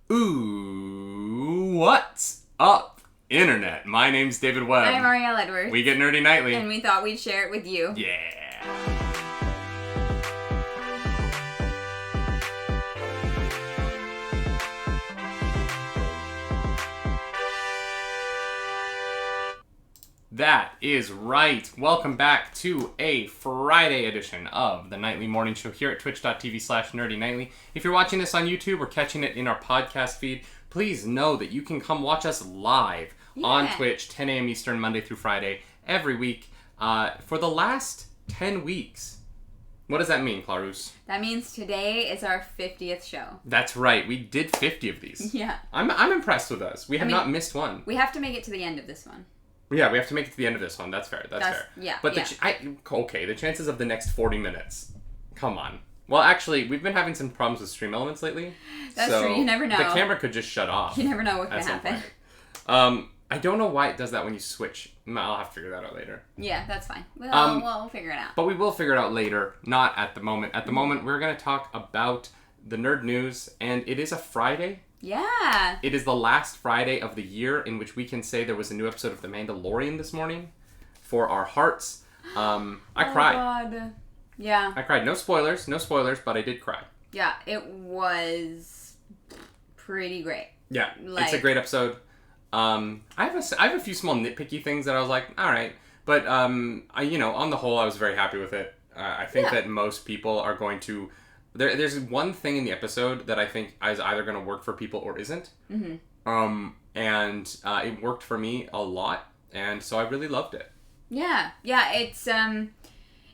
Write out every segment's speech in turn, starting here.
Ooh, what's up, Internet? My name's David Webb. I'm Arielle Edwards. We get nerdy nightly. And we thought we'd share it with you. Yeah. That is right. Welcome back to a Friday edition of the Nightly Morning Show here at twitch.tv/nerdynightly. If you're watching this on YouTube or catching it in our podcast feed, please know that you can come watch us live on Twitch, 10 a.m. Eastern, Monday through Friday, every week for the last 10 weeks. What does that mean, Clarus? That means today is our 50th show. That's right. We did 50 of these. Yeah. I'm impressed with us. We have not missed one. We have to make it to the end of this one. Yeah, we have to make it to the end of this one. That's fair. That's fair. Yeah. But the chances of the next 40 minutes. Come on. Well, actually, we've been having some problems with stream elements lately. That's true. You never know. The camera could just shut off. You never know what could happen. I don't know why it does that when you switch. I'll have to figure that out later. Yeah, that's fine. We'll figure it out. But we will figure it out later. Not at the moment. At the moment, we're going to talk about the nerd news, and it is a Friday. Yeah. It is the last Friday of the year in which we can say there was a new episode of The Mandalorian this morning for our hearts. I cried. God. Yeah. I cried. No spoilers, but I did cry. Yeah, it was pretty great. Yeah, it's a great episode. I have a few small nitpicky things that I was like, all right, but on the whole, I was very happy with it. I think that most people are going to. There's one thing in the episode that I think is either going to work for people or isn't. Mm-hmm. And it worked for me a lot, and so I really loved it. Yeah,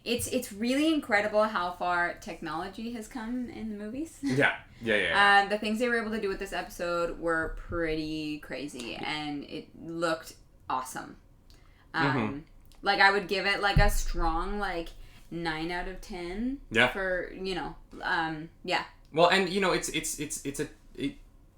it's really incredible how far technology has come in the movies. Yeah. The things they were able to do with this episode were pretty crazy, and it looked awesome. Like I would give it like a strong 9 out of 10. Yeah. For yeah. Well, and it's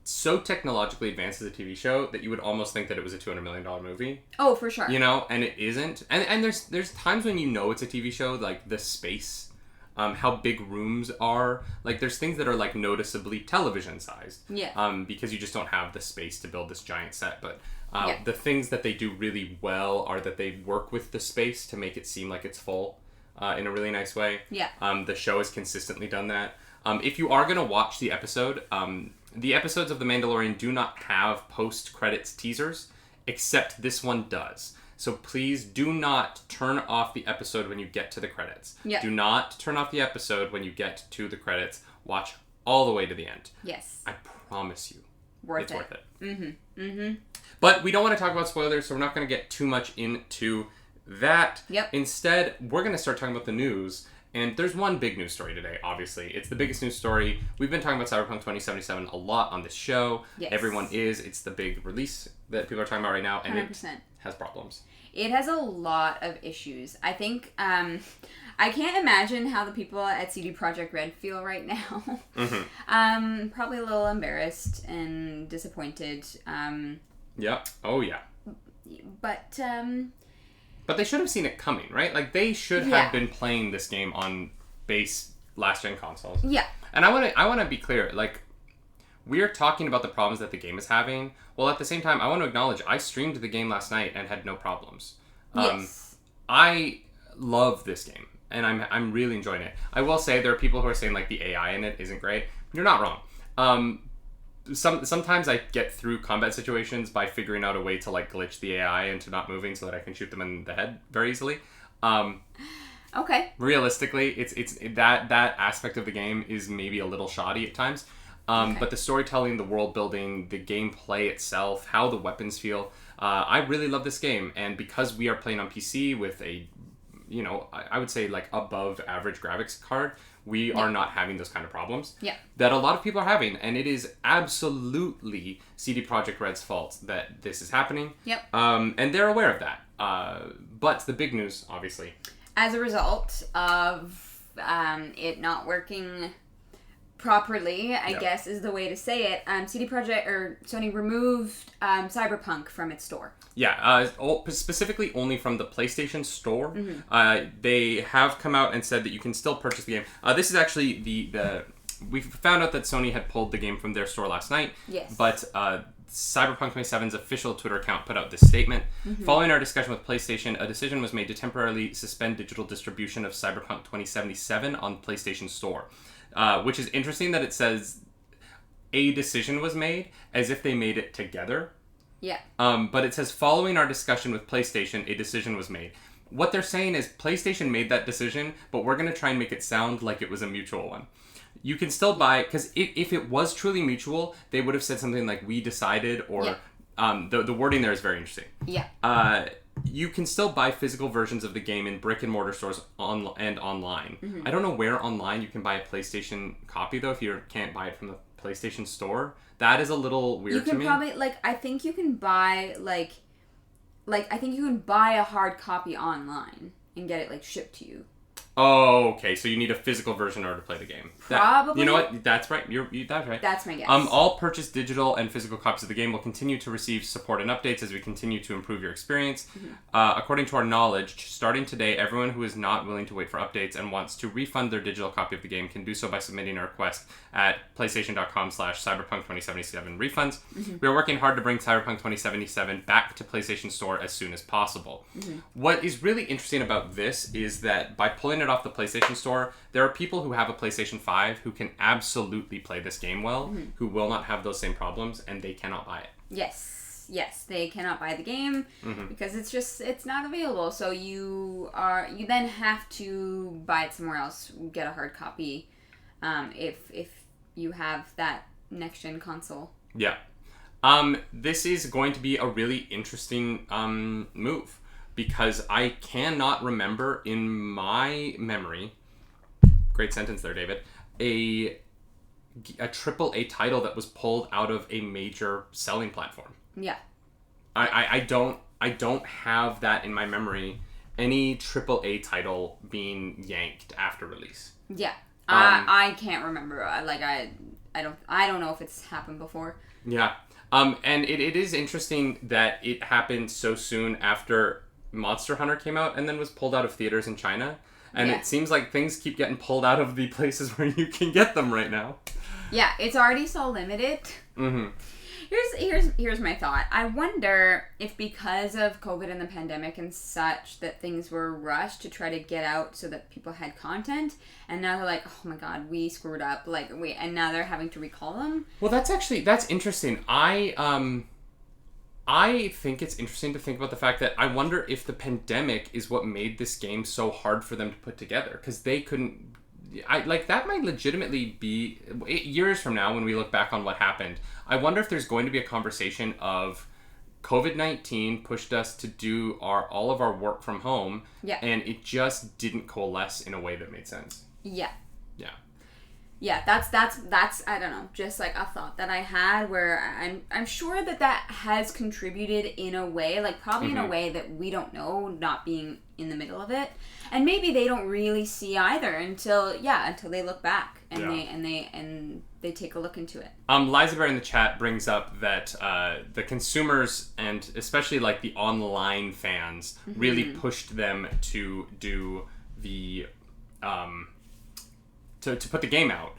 so technologically advanced as a TV show that you would almost think that it was a $200 million movie. Oh, for sure. And it isn't. And there's times when it's a TV show, like the space, how big rooms are. Like there's things that are like noticeably television sized. Yeah. Because you just don't have the space to build this giant set. But the things that they do really well are that they work with the space to make it seem like it's full. In a really nice way. Yeah. The show has consistently done that. If you are going to watch the episode, the episodes of The Mandalorian do not have post-credits teasers, except this one does. So please do not turn off the episode when you get to the credits. Yeah. Do not turn off the episode when you get to the credits. Watch all the way to the end. Yes. I promise you. It's worth it. Mm-hmm. Mm-hmm. But we don't want to talk about spoilers, so we're not going to get too much into that. Yep. Instead, we're going to start talking about the news. And there's one big news story today, obviously. It's the biggest news story. We've been talking about Cyberpunk 2077 a lot on this show. Yes. Everyone is. It's the big release that people are talking about right now. And 100%. It has problems. It has a lot of issues. I think, I can't imagine how the people at CD Projekt Red feel right now. Mm-hmm. Probably a little embarrassed and disappointed. Yeah. Oh, yeah. But they should have seen it coming, right? Like, they should have been playing this game on base last-gen consoles. Yeah. And I want to be clear, like, we're talking about the problems that the game is having, while at the same time, I want to acknowledge I streamed the game last night and had no problems. Yes. I love this game, and I'm really enjoying it. I will say there are people who are saying, like, the AI in it isn't great. You're not wrong. Sometimes I get through combat situations by figuring out a way to like glitch the AI into not moving so that I can shoot them in the head very easily. Okay. Realistically, it's that aspect of the game is maybe a little shoddy at times. But the storytelling, the world building, the gameplay itself, how the weapons feel, I really love this game. And because we are playing on PC with a, I would say like above average graphics card, we are not having those kind of problems that a lot of people are having. And it is absolutely CD Projekt Red's fault that this is happening. Yep. And they're aware of that. But the big news, obviously. As a result of it not working properly, I guess is the way to say it, CD Projekt or Sony removed Cyberpunk from its store. Yeah, specifically only from the PlayStation Store. Mm-hmm. They have come out and said that you can still purchase the game. This is actually the we found out that Sony had pulled the game from their store last night. Yes. But Cyberpunk 27's official Twitter account put out this statement. Following our discussion with PlayStation, a decision was made to temporarily suspend digital distribution of Cyberpunk 2077 on PlayStation Store. Which is interesting that it says a decision was made, as if they made it together. Yeah. But it says, following our discussion with PlayStation, a decision was made. What they're saying is PlayStation made that decision, but we're going to try and make it sound like it was a mutual one. You can still buy, because if it was truly mutual, they would have said something like, we decided, or the wording there is very interesting. Yeah. You can still buy physical versions of the game in brick and mortar stores and online. I don't know where online you can buy a PlayStation copy, though, if you can't buy it from the PlayStation Store. That is a little weird to me. You can probably, I think you can buy, I think you can buy a hard copy online and get it, shipped to you. Oh, okay. So you need a physical version in order to play the game. Probably. You know what? That's right. That's right. That's my guess. All purchased digital and physical copies of the game will continue to receive support and updates as we continue to improve your experience. According to our knowledge, starting today, everyone who is not willing to wait for updates and wants to refund their digital copy of the game can do so by submitting a request at PlayStation.com/Cyberpunk2077 refunds. We are working hard to bring Cyberpunk 2077 back to PlayStation Store as soon as possible. What is really interesting about this is that by pulling it off the PlayStation Store, there are people who have a PlayStation 5 who can absolutely play this game well, who will not have those same problems, and they cannot buy it. Yes, they cannot buy the game because it's not available. So you then have to buy it somewhere else, get a hard copy, if you have that next gen console. Yeah. This is going to be a really interesting move. Because I cannot remember in my memory, great sentence there, David, a AAA title that was pulled out of a major selling platform. Yeah. I don't have that in my memory, any AAA title being yanked after release. Yeah. I can't remember. I don't know if it's happened before. Yeah. And it is interesting that it happened so soon after Monster Hunter came out and then was pulled out of theaters in China. And it seems like things keep getting pulled out of the places where you can get them right now. Yeah, it's already so limited. Here's my thought. I wonder if because of COVID and the pandemic and such that things were rushed to try to get out so that people had content, and now they're like, oh my god, we screwed up, and now they're having to recall them. Well, that's interesting. I think it's interesting to think about the fact that I wonder if the pandemic is what made this game so hard for them to put together, because they couldn't. That might legitimately be years from now when we look back on what happened. I wonder if there's going to be a conversation of COVID-19 pushed us to do all of our work from home, and it just didn't coalesce in a way that made sense. Yeah. Yeah. Yeah, that's I don't know, just a thought that I had where I'm sure that has contributed in a way, probably in a way that we don't know, not being in the middle of it, and maybe they don't really see either until they look back and they take a look into it. Liza Bear in the chat brings up that the consumers and especially the online fans really pushed them to do the to put the game out,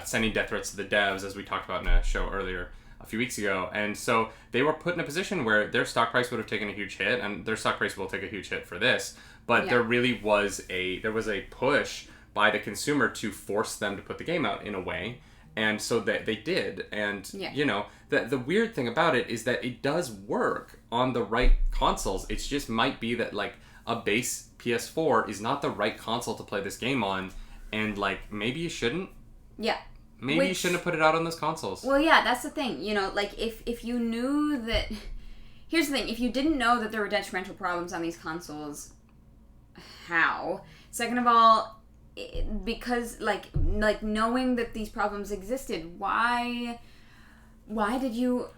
sending death threats to the devs, as we talked about in a show earlier a few weeks ago. And so they were put in a position where their stock price would have taken a huge hit, and their stock price will take a huge hit for this. But there really was a push by the consumer to force them to put the game out in a way. And so that they did. And, the weird thing about it is that it does work on the right consoles. It just might be that, a base PS4 is not the right console to play this game on. And, maybe you shouldn't. Yeah. Maybe you shouldn't have put it out on those consoles. Well, yeah, that's the thing. If you knew that... Here's the thing. If you didn't know that there were detrimental problems on these consoles, how? Second of all, because, knowing that these problems existed, why did you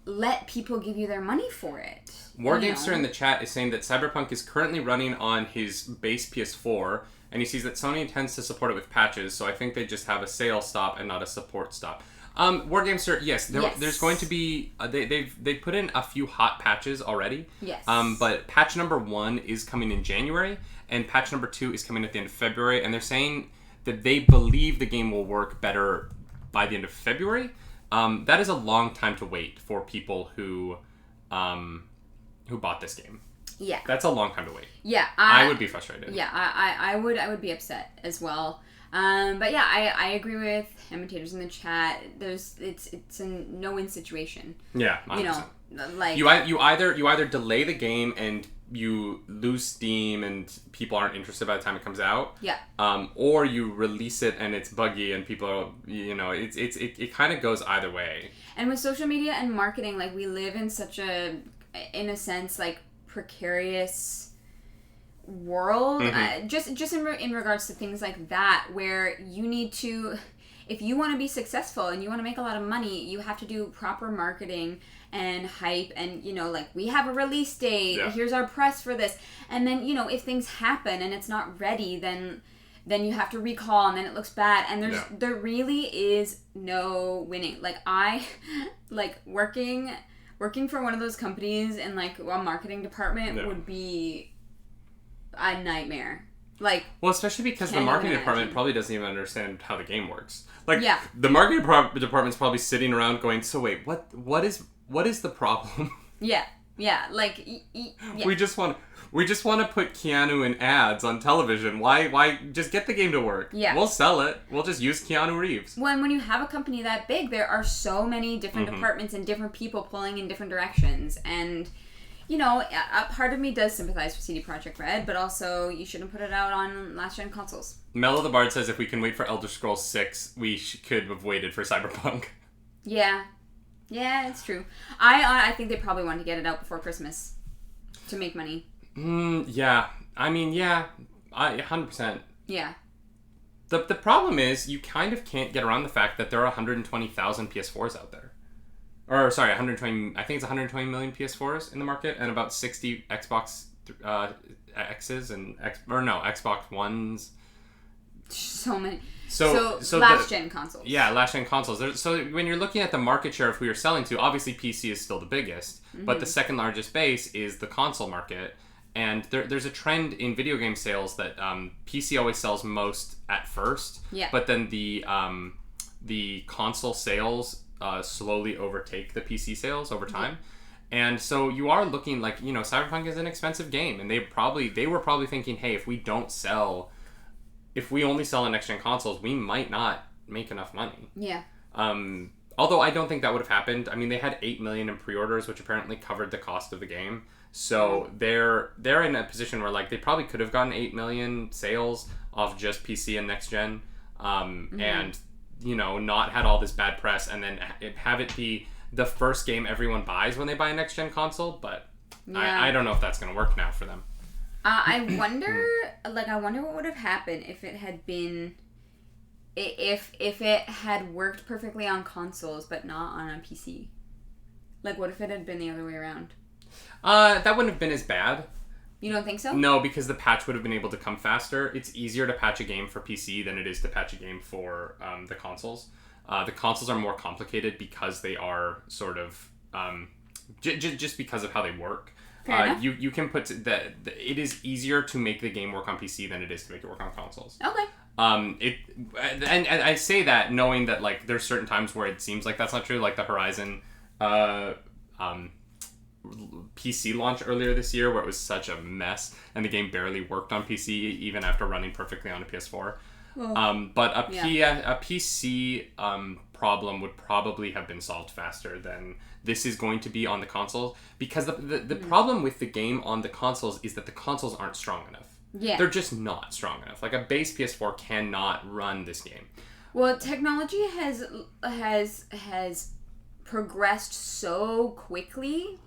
let people give you their money for it? Wargamester in the chat is saying that Cyberpunk is currently running on his base PS4... And he sees that Sony intends to support it with patches, so I think they just have a sales stop and not a support stop. Wargamester, yes, there's going to be... They've put in a few hot patches already. Yes. But patch number 1 is coming in January, and patch number 2 is coming at the end of February, and they're saying they believe the game will work better by the end of February. That is a long time to wait for people who bought this game. Yeah. That's a long time to wait. Yeah. I would be frustrated. Yeah, I would be upset as well. But yeah, I agree with imitators in the chat. It's a no-win situation. Yeah, 100%. You know, like you either delay the game and you lose steam and people aren't interested by the time it comes out. Yeah. Or you release it and it's buggy and people are, you know, it kind of goes either way. And with social media and marketing, like we live in such in a sense, like precarious world. Just in regards to things like that, where you need to, if you want to be successful and you want to make a lot of money, you have to do proper marketing and hype, and you know, like we have a release date, here's our press for this, and then, you know, if things happen and it's not ready, then you have to recall and then it looks bad, and there really is no winning. Like I like working for one of those companies in like a marketing department would be a nightmare. Like, well, especially because the marketing department probably doesn't even understand how the game works. Like, the marketing department's probably sitting around going, so wait, what is the problem? Yeah, like, we just want to put Keanu in ads on television. Why just get the game to work? Yeah. We'll sell it. We'll just use Keanu Reeves. When you have a company that big, there are so many different departments and different people pulling in different directions, and you know, a part of me does sympathize for CD Projekt Red, but also you shouldn't put it out on last-gen consoles. Mellow the Bard says if we can wait for Elder Scrolls 6, we could have waited for Cyberpunk. Yeah, it's true. I think they probably wanted to get it out before Christmas to make money. Yeah. I mean, 100%. Yeah. The problem is you kind of can't get around the fact that there are 120,000 PS4s out there. Or, sorry, 120... I think it's 120 million PS4s in the market, and about 60 Xbox X's and... Xbox Ones. So many. So last-gen consoles. Yeah, last-gen consoles. So when you're looking at the market share of who you're selling to, obviously PC is still the biggest, but the second largest base is the console market. And there's a trend in video game sales that PC always sells most at first, but then the console sales slowly overtake the PC sales over time. And so you are looking like, you know, Cyberpunk is an expensive game, and they were probably thinking, hey, if we only sell on next-gen consoles, we might not make enough money. Yeah. Although I don't think that would have happened. I mean, they had 8 million in pre-orders, which apparently covered the cost of the game. So they're in a position where like they probably could have gotten 8 million sales off just PC and next gen, and you know, not had all this bad press, and then have it be the first game everyone buys when they buy a next gen console. But I don't know if that's gonna work now for them. I wonder what would have happened if it had been, if it had worked perfectly on consoles but not on a PC. Like, what if it had been the other way around? That wouldn't have been as bad. You don't think so? No, because the patch would have been able to come faster. It's easier to patch a game for PC than it is to patch a game for the consoles. The consoles are more complicated because they are sort of just because of how they work. You can put it is easier to make the game work on PC than it is to make it work on consoles. Okay. And I say that knowing that like there's certain times where it seems like that's not true, like the Horizon PC launch earlier this year, where it was such a mess and the game barely worked on PC even after running perfectly on a PS4. But a PC problem would probably have been solved faster than this is going to be on the consoles, because the problem with the game on the consoles is that the consoles aren't strong enough. Yeah. They're just not strong enough. Like a base PS4 cannot run this game. Well, technology has progressed so quickly.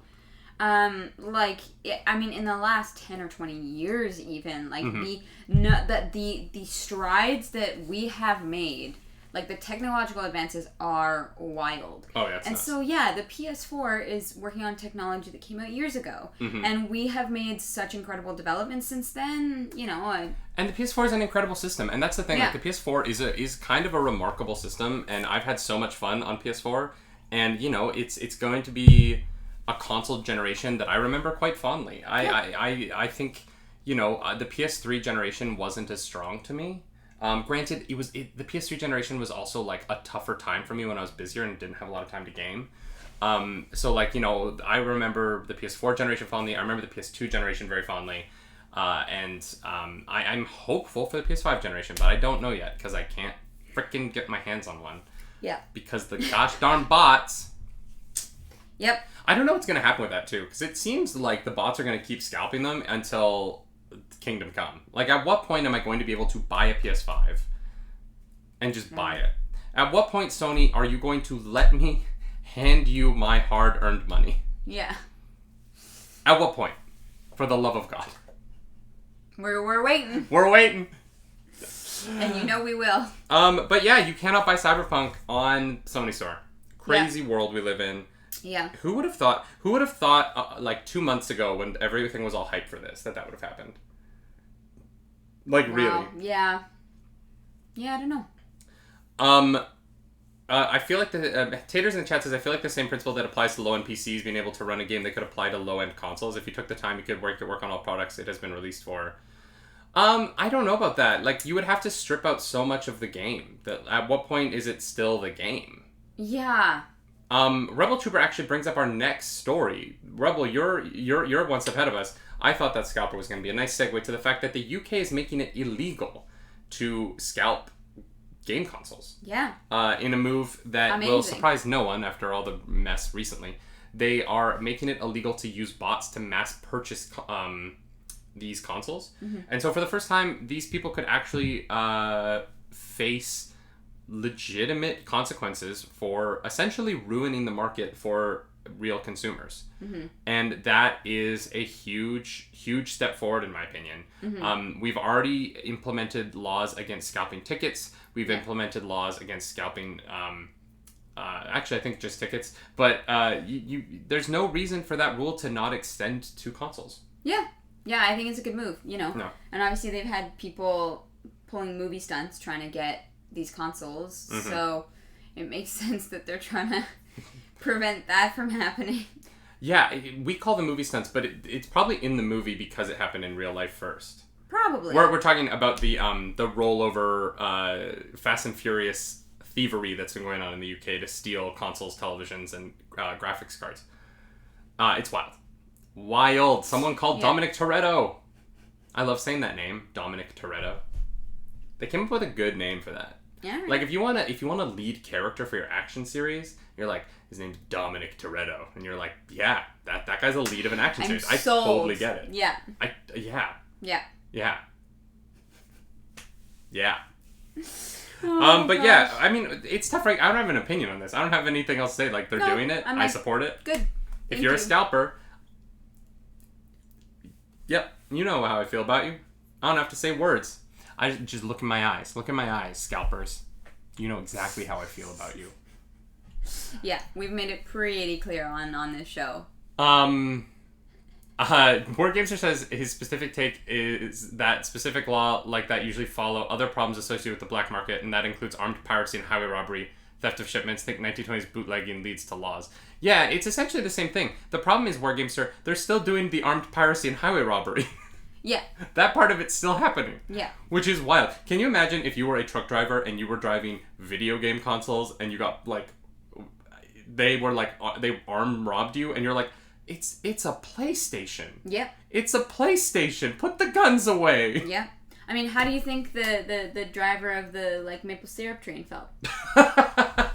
I mean, in the last 10 or 20 years even, like, the strides that we have made, like, the technological advances are wild. Oh, yeah, and so, the PS4 is working on technology that came out years ago, and we have made such incredible developments since then, you know. And the PS4 is an incredible system, and that's the thing, like, the PS4 is kind of a remarkable system, and I've had so much fun on PS4, and, you know, it's going to be a console generation that I remember quite fondly. I think, you know, the PS3 generation wasn't as strong to me. Granted, the PS3 generation was also like a tougher time for me when I was busier and didn't have a lot of time to game. So like, I remember the PS4 generation fondly. I remember the PS2 generation very fondly. I'm hopeful for the PS5 generation, but I don't know yet because I can't freaking get my hands on one. Yeah. Because the gosh darn bots. Yep. I don't know what's going to happen with that too, because it seems like the bots are going to keep scalping them until Kingdom Come. Like, at what point am I going to be able to buy a PS5 and just buy it? At what point, Sony, are you going to let me hand you my hard-earned money? Yeah. At what point? For the love of God. We're waiting. We're waiting. And we will. But yeah, you cannot buy Cyberpunk on Sony Store. Crazy world we live in. Yeah. Who would have thought, like 2 months ago when everything was all hyped for this, that would have happened? Like, wow. really? Yeah. Yeah, I don't know. I feel like Taters in the chat says, I feel like the same principle that applies to low-end PCs being able to run a game that could apply to low-end consoles. If you took the time, you could work on all products it has been released for. I don't know about that. Like, you would have to strip out so much of the game that at what point is it still the game? Yeah. Rebel Trooper actually brings up our next story. Rebel, you're one step ahead of us. I thought that scalper was going to be a nice segue to the fact that the UK is making it illegal to scalp game consoles. Yeah. In a move that will surprise no one after all the mess recently. They are making it illegal to use bots to mass purchase these consoles. Mm-hmm. And so for the first time, these people could actually face legitimate consequences for essentially ruining the market for real consumers. Mm-hmm. And that is a huge step forward in my opinion. Mm-hmm. We've already implemented laws against scalping tickets. We've implemented laws against scalping actually I think just tickets, but there's no reason for that rule to not extend to consoles. Yeah, I think it's a good move, No. And obviously they've had people pulling movie stunts trying to get these consoles, mm-hmm. so it makes sense that they're trying to prevent that from happening. Yeah, we call them movie stunts, but it's probably in the movie because it happened in real life first. Probably. We're talking about the rollover Fast and Furious thievery that's been going on in the UK to steal consoles, televisions, and graphics cards. It's wild. Wild. Someone called Dominic Toretto. I love saying that name, Dominic Toretto. They came up with a good name for that. Yeah. Right. Like if you want a lead character for your action series, you're like, his name's Dominic Toretto, and you're like, yeah, that guy's a lead of an action series. Sold. I totally get it. Yeah. Yeah. Yeah. But gosh. Yeah, I mean, it's tough, right? I don't have an opinion on this. I don't have anything else to say. Like, they're doing it. I support it. Good. If you're a scalper, yep, you know how I feel about you. I don't have to say words. I just look in my eyes. Look in my eyes, scalpers. You know exactly how I feel about you. Yeah, we've made it pretty clear on this show. WarGamester says his specific take is that specific law like that usually follow other problems associated with the black market, and that includes armed piracy and highway robbery, theft of shipments. Think 1920s bootlegging leads to laws. Yeah, it's essentially the same thing. The problem is, WarGamester, they're still doing the armed piracy and highway robbery. Yeah. That part of it's still happening. Yeah. Which is wild. Can you imagine if you were a truck driver and you were driving video game consoles and you got, like, they arm robbed you and you're like, it's a PlayStation. Yep. It's a PlayStation. Put the guns away. Yeah. I mean, how do you think the driver of the maple syrup train felt?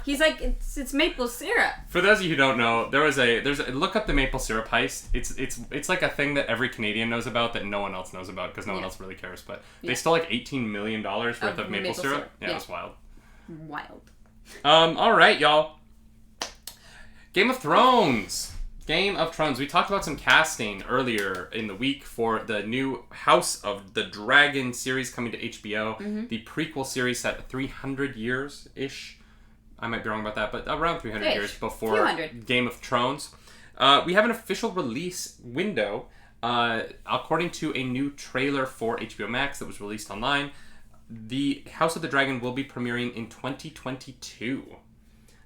He's like, it's maple syrup. For those of you who don't know, there's a look up the maple syrup heist. It's like a thing that every Canadian knows about that no one else knows about because no one else really cares. But they stole like $18 million worth of maple syrup. Yeah, that's wild. Wild. All right, y'all. Game of Thrones. We talked about some casting earlier in the week for the new House of the Dragon series coming to HBO. Mm-hmm. The prequel series set 300 years-ish. I might be wrong about that, but around 300 years before Game of Thrones. We have an official release window. According to a new trailer for HBO Max that was released online, the House of the Dragon will be premiering in 2022.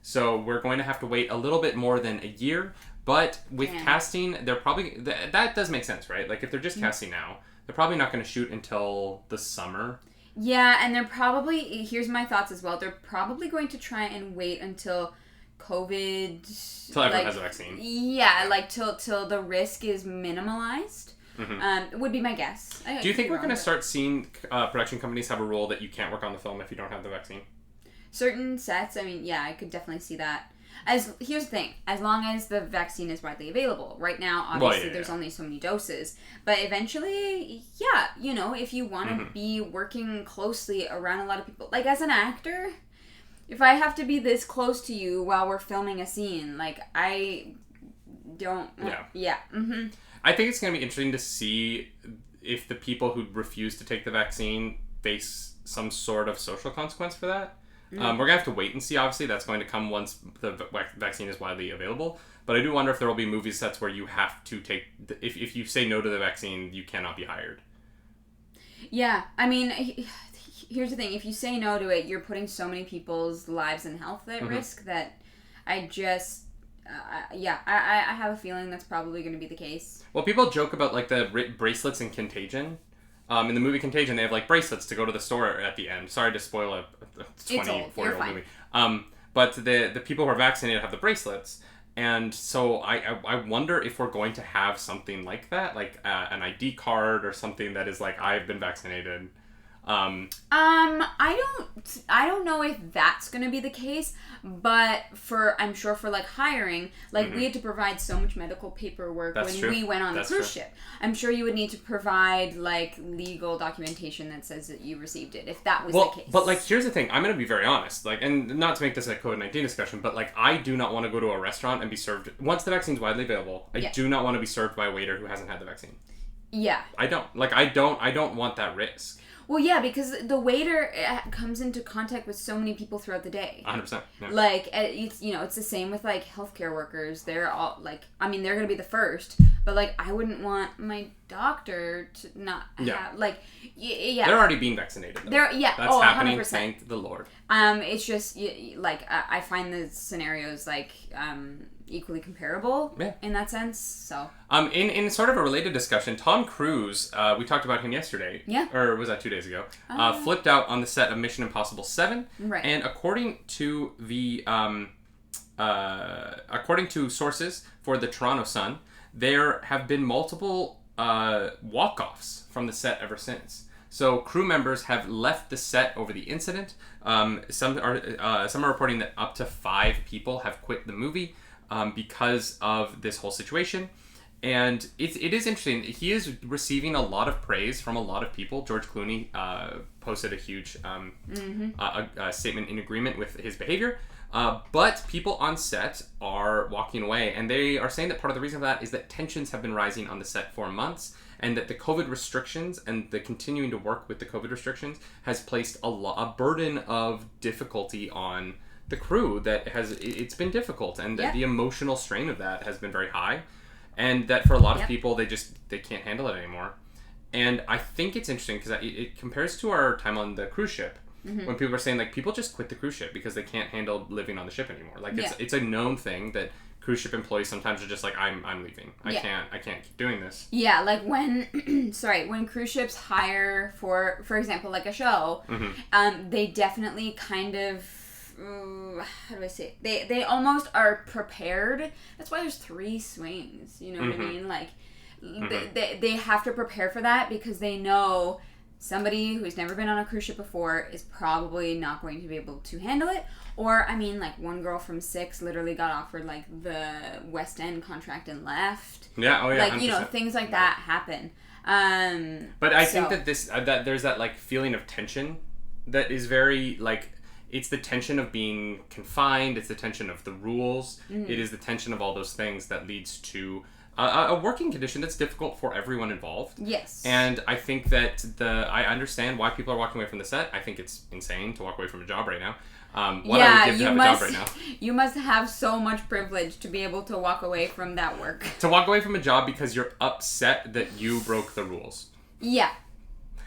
So we're going to have to wait a little bit more than a year. But with casting, they're probably... That does make sense, right? Like, if they're just casting now, they're probably not going to shoot until the summer. Yeah, and they're probably, here's my thoughts as well, they're probably going to try and wait until COVID... Till everyone has a vaccine. Yeah, like till the risk is minimalized. Would be my guess. Do you think we're going to start seeing production companies have a rule that you can't work on the film if you don't have the vaccine? Certain sets, I mean, yeah, I could definitely see that. Here's the thing, as long as the vaccine is widely available. Right now, obviously, there's only so many doses. But eventually, yeah, you know, if you want to be working closely around a lot of people. Like, as an actor, if I have to be this close to you while we're filming a scene, like, I don't... Yeah. I think it's going to be interesting to see if the people who refuse to take the vaccine face some sort of social consequence for that. We're going to have to wait and see. Obviously, that's going to come once the vaccine is widely available. But I do wonder if there will be movie sets where you have to take... If you say no to the vaccine, you cannot be hired. Yeah. I mean, here's the thing. If you say no to it, you're putting so many people's lives and health at risk that I just... I have a feeling that's probably going to be the case. Well, people joke about, like, the bracelets in Contagion. In the movie Contagion, they have, like, bracelets to go to the store at the end. Sorry to spoil a 24-year-old movie. But the people who are vaccinated have the bracelets. And so I wonder if we're going to have something like that, like an ID card or something that is like, I've been vaccinated. I don't know if that's gonna be the case, but I'm sure for like hiring, like we had to provide so much medical paperwork we went on the cruise ship. I'm sure you would need to provide like legal documentation that says that you received it, if that was the case. But like, here's the thing, I'm gonna be very honest, like, and not to make this a COVID-19 discussion, but like, I do not want to go to a restaurant and be served, once the vaccine's widely available, I do not want to be served by a waiter who hasn't had the vaccine. Yeah. I don't want that risk. Well, yeah, because the waiter comes into contact with so many people throughout the day. 100%. Yeah. Like, it's the same with, like, healthcare workers. They're all, like, I mean, they're going to be the first, but, like, I wouldn't want my doctor to not have, like, They're already being vaccinated, though. That's happening, 100%. Thank the Lord. It's just, like, I find the scenarios, like, equally comparable in that sense. So in sort of a related discussion, Tom Cruise, we talked about him yesterday, or was that 2 days ago, flipped out on the set of Mission Impossible 7, right. And according to the according to sources for the Toronto Sun, there have been multiple walk-offs from the set ever since. So crew members have left the set over the incident. Some are reporting that up to 5 people have quit the movie because of this whole situation. And it is interesting. He is receiving a lot of praise from a lot of people. George Clooney posted a huge a statement in agreement with his behavior. But people on set are walking away, and they are saying that part of the reason for that is that tensions have been rising on the set for months, and that the COVID restrictions and the continuing to work with the COVID restrictions has placed a burden of difficulty on the crew that it's been difficult, and that the emotional strain of that has been very high, and that for a lot of people they can't handle it anymore. And I think it's interesting because it compares to our time on the cruise ship. When people are saying like people just quit the cruise ship because they can't handle living on the ship anymore. Like it's a known thing that cruise ship employees sometimes are just like, I'm leaving. I can't keep doing this. Yeah, like when when cruise ships hire for example, like a show, they definitely kind of how do I say it? They almost are prepared. That's why there's 3 swings, you know what I mean? Like they have to prepare for that because they know somebody who's never been on a cruise ship before is probably not going to be able to handle it. Or, I mean, like, one girl from 6 literally got offered, like, the West End contract and left. Yeah, oh yeah, like, 100%. You know, things like that happen. But I think that that there's that, like, feeling of tension that is very, like, it's the tension of being confined, it's the tension of the rules, it is the tension of all those things that leads to a working condition that's difficult for everyone involved. Yes. And I think that I understand why people are walking away from the set. I think it's insane to walk away from a job right now. What I would give to have a job right now. You must have so much privilege to be able to walk away from that work. To walk away from a job because you're upset that you broke the rules. Yeah.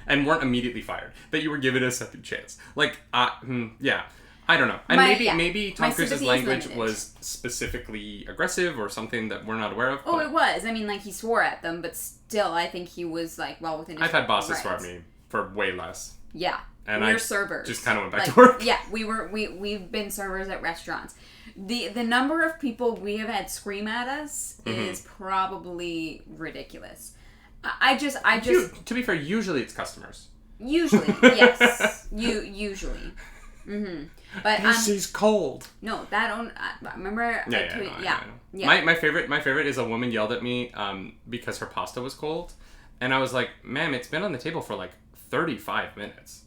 And weren't immediately fired. That you were given a second chance. Like, yeah. I don't know. And maybe Tom Cruise's language was specifically aggressive or something that we're not aware of. Oh, it was. I mean, like, he swore at them, but still, I think he was, like, well within his rights. I've had bosses swear at me for way less. Yeah. And we're servers. Just kind of went back to work. Yeah, we've been servers at restaurants. The number of people we have had scream at us is probably ridiculous. I just to be fair, usually it's customers. Usually, yes. Usually. Mm-hmm. But this is cold. No, I remember. Yeah. My favorite is a woman yelled at me because her pasta was cold, and I was like, "Ma'am, it's been on the table for like 35 minutes."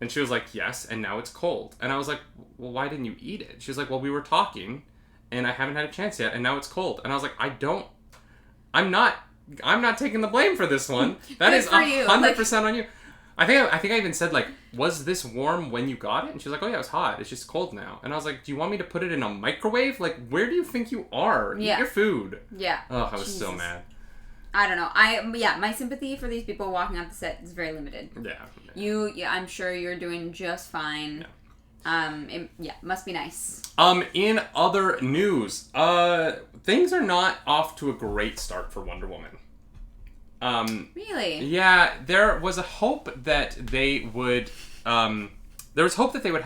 And she was like, "Yes, and now it's cold." And I was like, "Well, why didn't you eat it?" She was like, "Well, we were talking, and I haven't had a chance yet, and now it's cold." And I was like, I'm not taking the blame for this one. That is 100% on you. I think I even said, like, was this warm when you got it? And she was like, oh yeah, it was hot. It's just cold now. And I was like, do you want me to put it in a microwave? Like, where do you think you are? Yeah. Eat your food. Yeah. Oh, I was so mad. I don't know. My sympathy for these people walking off the set is very limited. Yeah. I'm sure you're doing just fine. Yeah. Must be nice. In other news, things are not off to a great start for Wonder Woman. Really? Yeah, there was a hope that they would have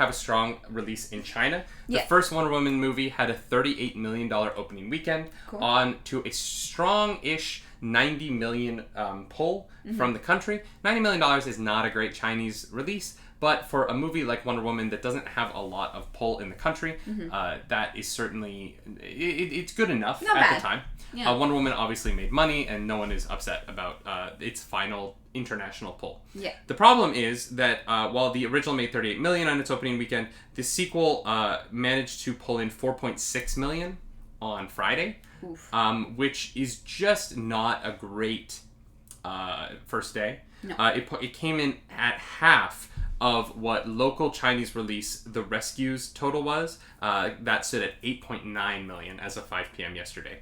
a strong release in China. The first Wonder Woman movie had a $38 million opening weekend on to a strong-ish $90 million pull from the country. $90 million is not a great Chinese release, but for a movie like Wonder Woman that doesn't have a lot of pull in the country, that is certainly, it's good enough at the time. Yeah. Wonder Woman obviously made money, and no one is upset about its final international pull. Yeah. The problem is that while the original made $38 million on its opening weekend, the sequel managed to pull in $4.6 million on Friday, which is just not a great first day. No. It came in at half of what local Chinese release The Rescue's total was. That stood at 8.9 million as of 5 p.m. yesterday.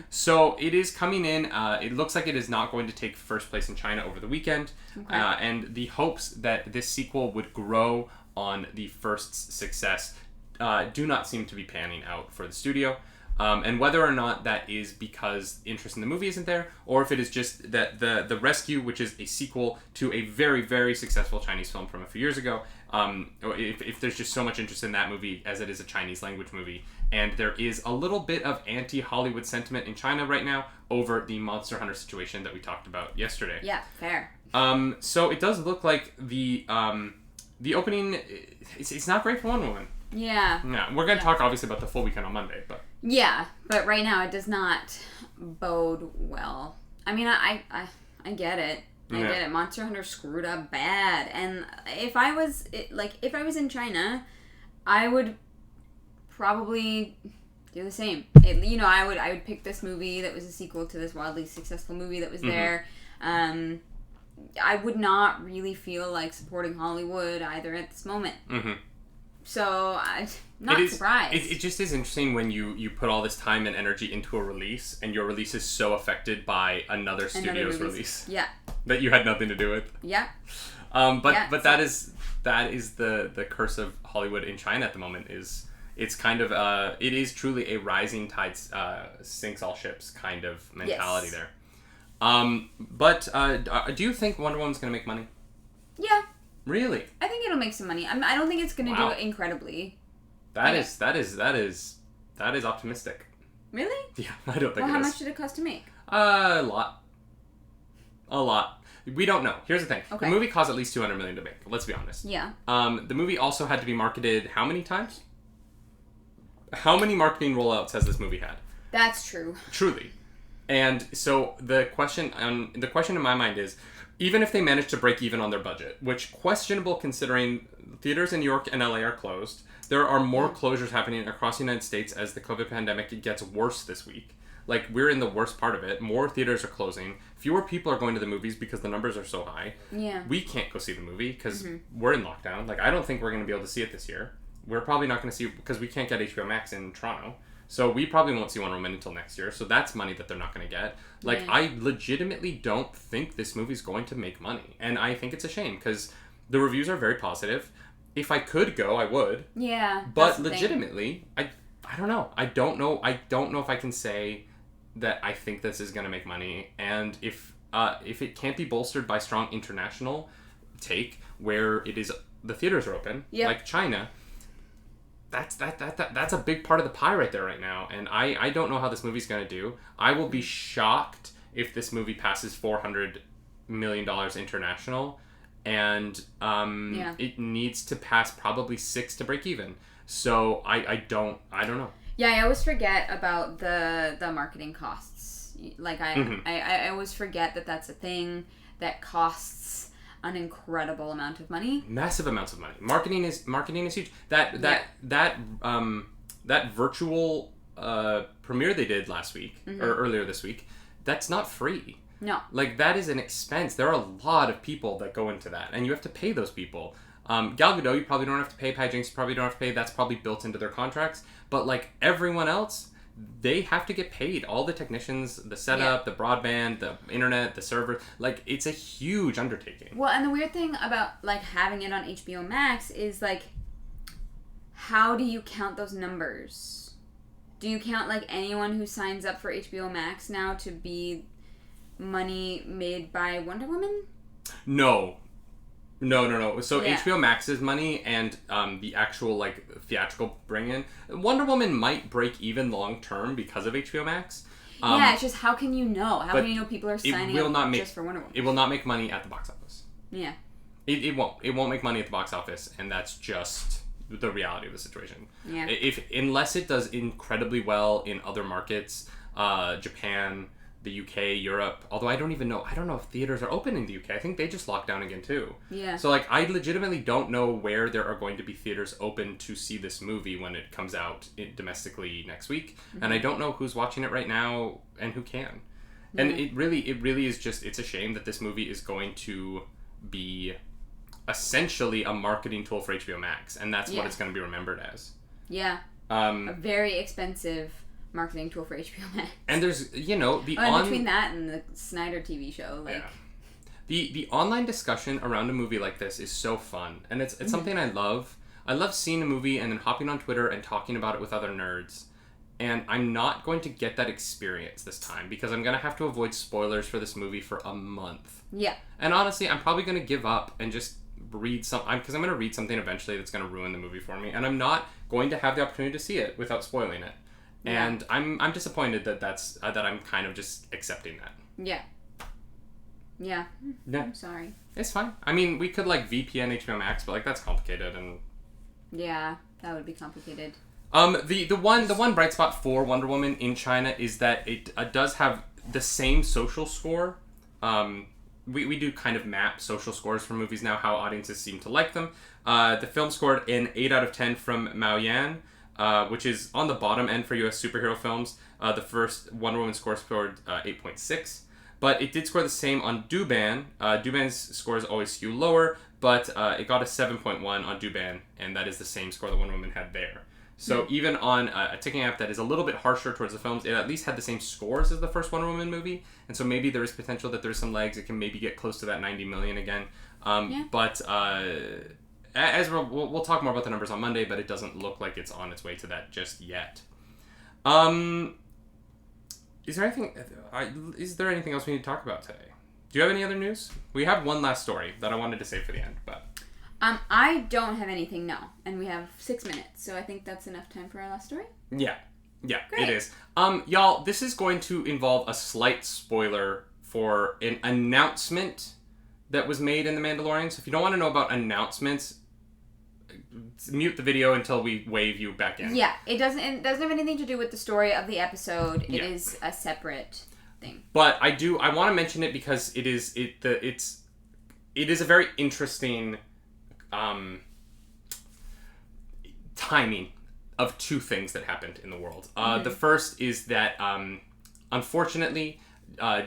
So it is coming in. It looks like it is not going to take first place in China over the weekend. And the hopes that this sequel would grow on the first success do not seem to be panning out for the studio. And whether or not that is because interest in the movie isn't there, or if it is just that the Rescue, which is a sequel to a very, very successful Chinese film from a few years ago, or if there's just so much interest in that movie as it is a Chinese language movie, and there is a little bit of anti-Hollywood sentiment in China right now over the Monster Hunter situation that we talked about yesterday. Yeah, fair. So it does look like the opening, it's not great for Wonder Woman. Yeah. No, we're going to talk obviously about the full weekend on Monday, but... Yeah, but right now it does not bode well. I mean, I get it. I get it. Monster Hunter screwed up bad, and if I was in China, I would probably do the same. I would pick this movie that was a sequel to this wildly successful movie that was there. I would not really feel like supporting Hollywood either at this moment. So I'm not surprised. It just is interesting when you put all this time and energy into a release, and your release is so affected by another studio's release. Yeah. That you had nothing to do with. Yeah. But that is the curse of Hollywood in China at the moment. It's kind of it is truly a rising tide sinks all ships kind of mentality there. But do you think Wonder Woman's gonna make money? Yeah. Really? I think it'll make some money. I don't think it's going to do it incredibly. That is optimistic. Really? Yeah, I don't think it is. Well, how much did it cost to make? A lot. We don't know. Here's the thing. Okay. The movie cost at least $200 million to make. Let's be honest. Yeah. The movie also had to be marketed how many times? How many marketing rollouts has this movie had? That's true. Truly. And so the question in my mind is, even if they manage to break even on their budget, which questionable considering theaters in New York and LA are closed, there are more closures happening across the United States as the COVID pandemic gets worse this week. Like, we're in the worst part of it. More theaters are closing. Fewer people are going to the movies because the numbers are so high. Yeah. We can't go see the movie because we're in lockdown. Like, I don't think we're going to be able to see it this year. We're probably not going to see it because we can't get HBO Max in Toronto. So we probably won't see Wonder Woman until next year. So that's money that they're not going to get. Like, I legitimately don't think this movie's going to make money. And I think it's a shame because the reviews are very positive. If I could go, I would. Yeah. But legitimately, I don't know. I don't know if I can say that I think this is going to make money. And if it can't be bolstered by strong international take where it is the theaters are open, like China, that's a big part of the pie right there right now. And I don't know how this movie's going to do. I will be shocked if this movie passes $400 million international. And it needs to pass probably 6 to break even. So I don't know. Yeah, I always forget about the marketing costs. Like I always forget that that's a thing that costs an incredible amount of money. Massive amounts of money. Marketing is huge. That virtual premiere they did last week or earlier this week, that's not free. No. Like, that is an expense. There are a lot of people that go into that, and you have to pay those people. Gal Gadot, you probably don't have to pay. Patty Jenkins, you probably don't have to pay. That's probably built into their contracts. But, like, everyone else, they have to get paid. All the technicians, the setup, the broadband, the internet, the server. Like, it's a huge undertaking. Well, and the weird thing about, like, having it on HBO Max is, like, how do you count those numbers? Do you count, like, anyone who signs up for HBO Max now to be money made by Wonder Woman? No. So HBO Max's money and the actual, like, theatrical bring-in, Wonder Woman might break even long term because of HBO Max. It's just, how can you know? How can you know people are signing up just for Wonder Woman? It will not make money at the box office. Yeah. It won't. It won't make money at the box office, and that's just the reality of the situation. Yeah. Unless it does incredibly well in other markets, Japan, the UK, Europe, although I don't know if theaters are open in the UK. I think they just locked down again too. Yeah. So, like, I legitimately don't know where there are going to be theaters open to see this movie when it comes out domestically next week. And I don't know who's watching it right now and who can. And it really is just, it's a shame that this movie is going to be essentially a marketing tool for HBO Max, and that's what it's going to be remembered as. Yeah. A very expensive marketing tool for HBO Max. And there's, between that and the Snyder TV show, like... Yeah. The online discussion around a movie like this is so fun, and it's something I love. I love seeing a movie and then hopping on Twitter and talking about it with other nerds. And I'm not going to get that experience this time because I'm going to have to avoid spoilers for this movie for a month. Yeah. And honestly, I'm probably going to give up and just read because I'm going to read something eventually that's going to ruin the movie for me, and I'm not going to have the opportunity to see it without spoiling it. Yeah. And I'm disappointed that I'm kind of just accepting that. Yeah. Yeah. I'm sorry. It's fine. I mean, we could, like, VPN HBO Max, but, like, that's complicated and... Yeah, that would be complicated. The one bright spot for Wonder Woman in China is that it does have the same social score. We do kind of map social scores for movies now, how audiences seem to like them. The film scored an 8 out of 10 from Maoyan, which is on the bottom end for US superhero films. The first Wonder Woman score scored 8.6. But it did score the same on Douban. Douban's scores always skew lower, but it got a 7.1 on Douban, and that is the same score that Wonder Woman had there. So even on a ticking app that is a little bit harsher towards the films, it at least had the same scores as the first Wonder Woman movie, and so maybe there is potential that there's some legs. It can maybe get close to that 90 million again. But as we'll talk more about the numbers on Monday, but it doesn't look like it's on its way to that just yet. Is there anything else we need to talk about today? Do you have any other news? We have one last story that I wanted to save for the end, but... I don't have anything, no. And we have 6 minutes, so I think that's enough time for our last story. Yeah, Great. It is. Y'all, this is going to involve a slight spoiler for an announcement that was made in The Mandalorian. So if you don't want to know about announcements, mute the video until we wave you back in. Yeah, it doesn't have anything to do with the story of the episode. It is a separate thing. But I want to mention it because it is a very interesting timing of two things that happened in the world. The first is that unfortunately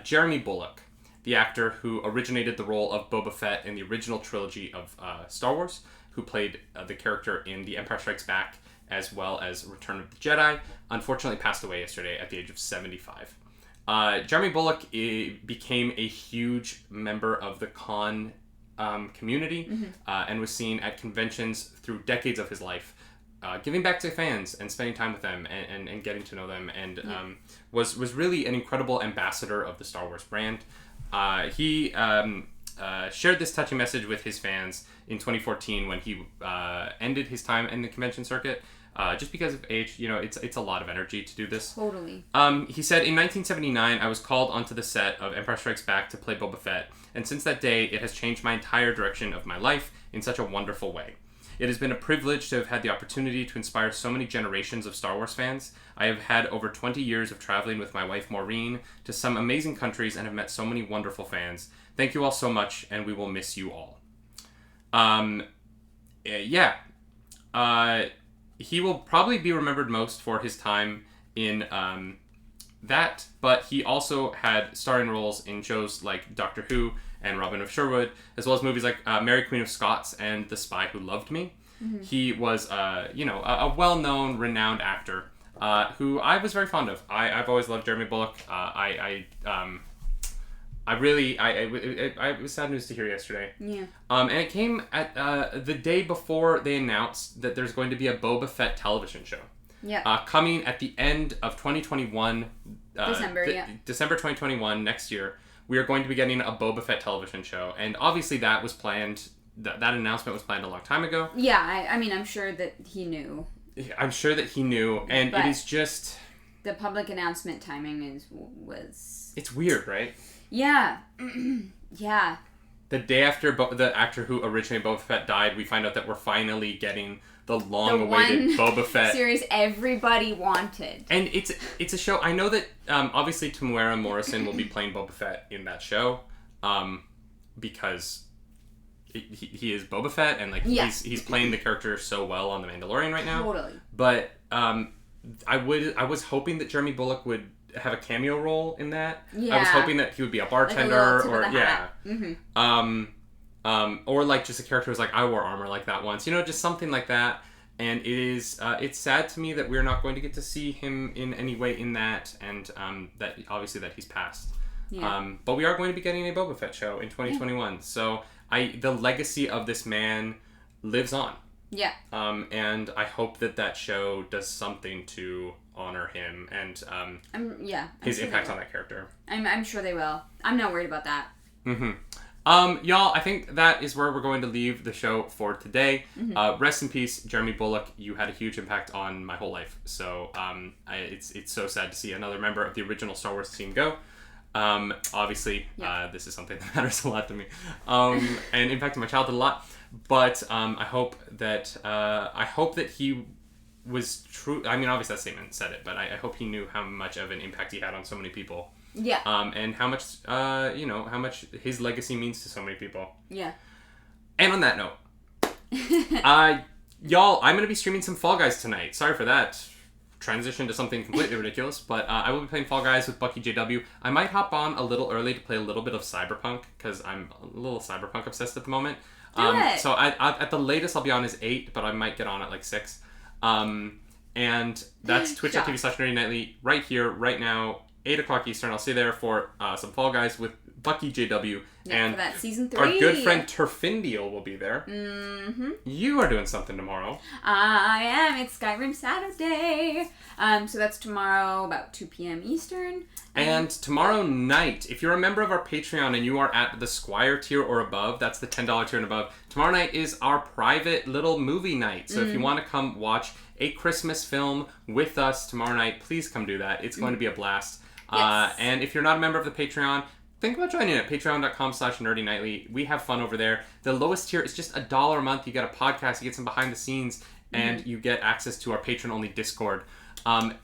Jeremy Bulloch, the actor who originated the role of Boba Fett in the original trilogy of Star Wars, who played the character in The Empire Strikes Back as well as Return of the Jedi, unfortunately passed away yesterday at the age of 75. Jeremy Bulloch became a huge member of the con community and was seen at conventions through decades of his life, giving back to fans and spending time with them and getting to know them, and was really an incredible ambassador of the Star Wars brand. He shared this touching message with his fans in 2014 when he ended his time in the convention circuit. Just because of age, it's a lot of energy to do this. Totally. He said, in 1979, I was called onto the set of Empire Strikes Back to play Boba Fett, and since that day, it has changed my entire direction of my life in such a wonderful way. It has been a privilege to have had the opportunity to inspire so many generations of Star Wars fans. I have had over 20 years of traveling with my wife Maureen to some amazing countries and have met so many wonderful fans. Thank you all so much, and we will miss you all. He will probably be remembered most for his time in that, but he also had starring roles in shows like Doctor Who and Robin of Sherwood, as well as movies like Mary Queen of Scots and The Spy Who Loved Me. Mm-hmm. He was, a well-known, renowned actor who I was very fond of. I've always loved Jeremy Bulloch. It was sad news to hear yesterday. Yeah. And it came at the day before they announced that there's going to be a Boba Fett television show. Yeah. Coming at the end of 2021. December 2021, next year. We are going to be getting a Boba Fett television show. And obviously that was planned, that announcement was planned a long time ago. Yeah, I mean, I'm sure that he knew. I'm sure that he knew. And it is just... The public announcement timing was... It's weird, right? Yeah. Yeah. The day after the actor who originally Boba Fett died, we find out that we're finally getting the long-awaited Boba Fett series everybody wanted. And it's a show. I know that obviously Temuera Morrison will be playing Boba Fett in that show, because he is Boba Fett, and he's playing the character so well on The Mandalorian right now. Totally. But I was hoping that Jeremy Bulloch would have a cameo role in that. Yeah. I was hoping that he would be a bartender Mm-hmm. Or like just a character who's like, I wore armor like that once, just something like that. And it's sad to me that we're not going to get to see him in any way in that, and that obviously that he's passed. Yeah. But we are going to be getting a Boba Fett show in 2021. Yeah. So the legacy of this man lives on. Yeah. And I hope that show does something to honor him and his impact on that character. I'm sure they will. I'm not worried about that. Mm-hmm. Y'all, I think that is where we're going to leave the show for today. Mm-hmm. Rest in peace, Jeremy Bulloch. You had a huge impact on my whole life. So it's so sad to see another member of the original Star Wars team go. Obviously, this is something that matters a lot to me, and impacted my childhood a lot. But I hope that he was true. I mean, obviously that statement said it, but I hope he knew how much of an impact he had on so many people. Yeah. And how much how much his legacy means to so many people. Yeah. And on that note, y'all, I'm gonna be streaming some Fall Guys tonight. Sorry for that transition to something completely ridiculous, but I will be playing Fall Guys with Bucky JW. I might hop on a little early to play a little bit of Cyberpunk, because I'm a little Cyberpunk obsessed at the moment. Do it. So I at the latest I'll be on is 8, but I might get on at like 6. And that's twitch.tv/nerdynightly right here, right now, 8 o'clock Eastern. I'll see you there for some Fall Guys with Bucky JW. And for that season 3. Our good friend Turfindial will be there. Mm-hmm. You are doing something tomorrow. I am. It's Skyrim Saturday. So that's tomorrow about 2 p.m. Eastern. And tomorrow night, if you're a member of our Patreon and you are at the Squire tier or above, that's the $10 tier and above, tomorrow night is our private little movie night. So if you want to come watch a Christmas film with us tomorrow night, please come do that. It's going to be a blast. Yes. And if you're not a member of the Patreon, think about joining at patreon.com/nerdynightly. We have fun over there. The lowest tier is just $1 a month. You get a podcast, you get some behind the scenes, and you get access to our patron-only Discord.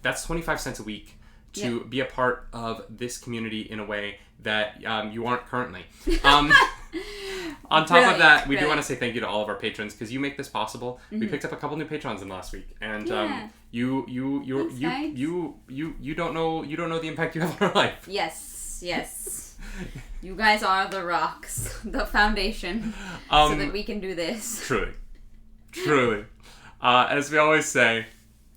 That's 25 cents a week to be a part of this community in a way that you aren't currently. On top of that, we do want to say thank you to all of our patrons, because you make this possible. We picked up a couple new patrons in the last week, and you don't know the impact you have on our life. Yes. You guys are the rocks, the foundation, so that we can do this. Truly. As we always say,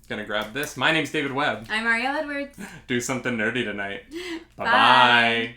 gonna grab this. My name's David Webb. I'm Ariel Edwards. Do something nerdy tonight. Bye. Bye.